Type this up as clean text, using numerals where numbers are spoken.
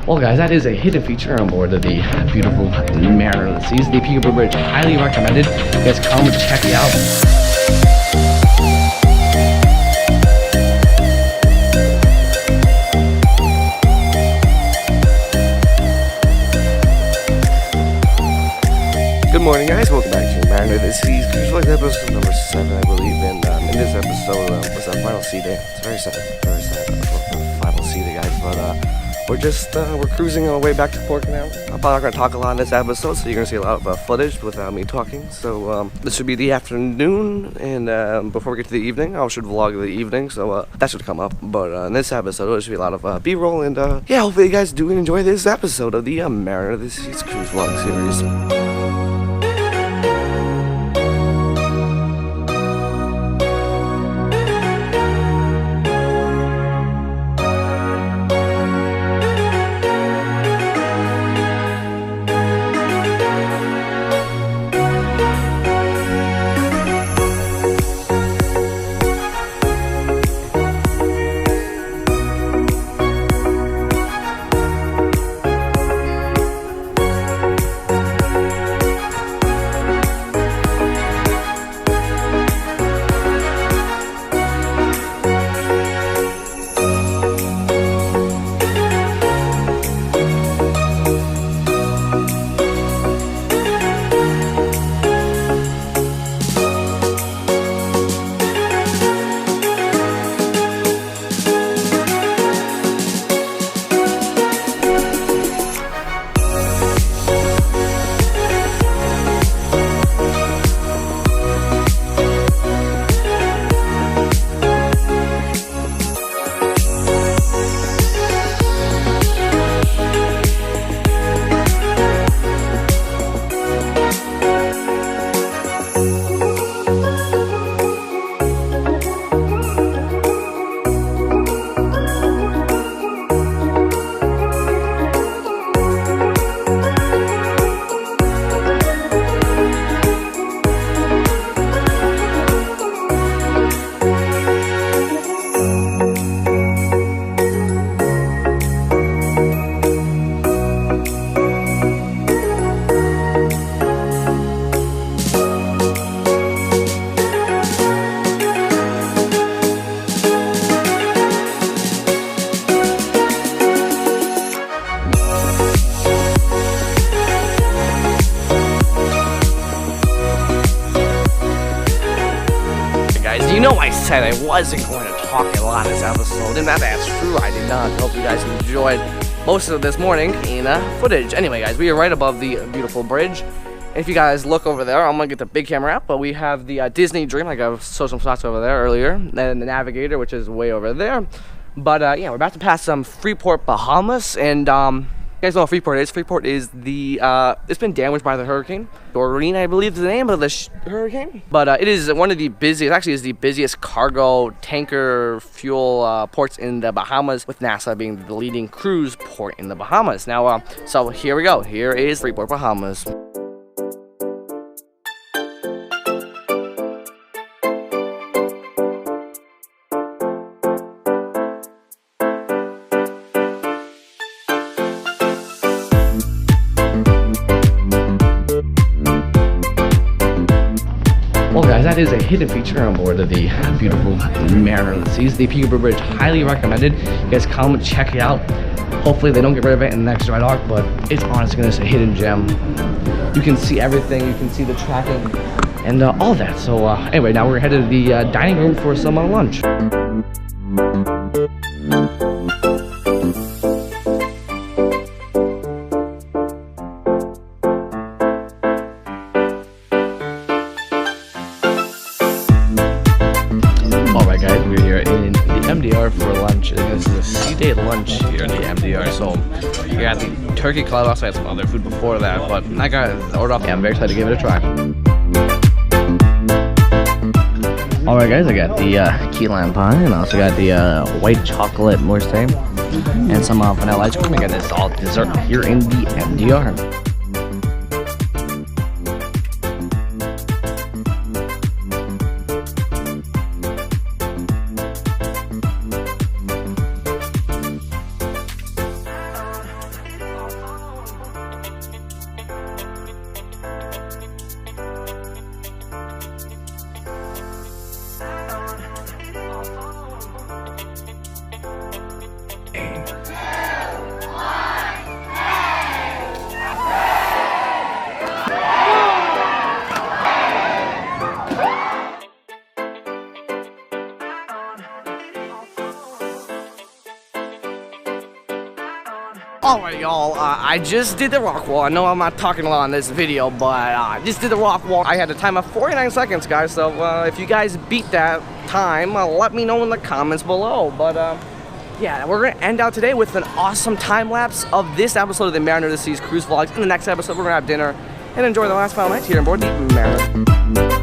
Well guys, that is a hidden feature on board of the beautiful Mariner of the Seas, the Peekaboo Bridge. Highly recommended. You guys come check it out. Good morning, guys. Welcome back to Mariner of the Seas Cruise Vlog, episode number 7, I believe. And in this episode was our final sea day. It's very sad final sea day, guys. But we're cruising our way back to Port Canal. I'm probably not going to talk a lot in this episode, so you're going to see a lot of footage without me talking. So this should be the afternoon, and before we get to the evening, I should vlog the evening, so that should come up. But in this episode, there should be a lot of B-roll, and yeah, hopefully you guys do enjoy this episode of the Mariner of the Seas Cruise Vlog series. You know I said I wasn't going to talk a lot in this episode, and that's true, I did not. Hope you guys enjoyed most of this morning in footage. Anyway, guys, we are right above the beautiful bridge. If you guys look over there, I'm going to get the big camera out, but we have the Disney Dream, like I showed some shots over there earlier, and the Navigator, which is way over there. But yeah, we're about to pass Freeport, Bahamas, and you guys know what Freeport is. Freeport is the, it's been damaged by the hurricane. Doreen, I believe is the name of the hurricane. But it is one of the busiest, actually is the busiest cargo tanker fuel ports in the Bahamas, with Nassau being the leading cruise port in the Bahamas. Now, so here we go. Here is Freeport, Bahamas. Well guys, that is a hidden feature on board of the beautiful Mariner of the Seas, the Peekaboo Bridge. Highly recommended. You guys come check it out. Hopefully they don't get rid of it in the next dry dock, but it's honestly gonna be a hidden gem. You can see everything, you can see the tracking and all that. So anyway, now we're headed to the dining room for some lunch. Alright guys, we're here in the MDR for lunch. This is a sea day lunch here in the MDR. So we got the turkey club. Also had some other food before that, but I got it ordered off. Yeah, I'm very excited to give it a try. Alright guys, I got the key lime pie, and I also got the white chocolate mousse and some vanilla ice cream. I got this all dessert here in the MDR. Alright, y'all, I just did the rock wall. I know I'm not talking a lot on this video, but I just did the rock wall. I had a time of 49 seconds, guys, so if you guys beat that time, let me know in the comments below. But yeah, we're gonna end out today with an awesome time lapse of this episode of the Mariner of the Seas cruise vlogs. In the next episode, we're gonna have dinner and enjoy the last final night here on board the Mariner.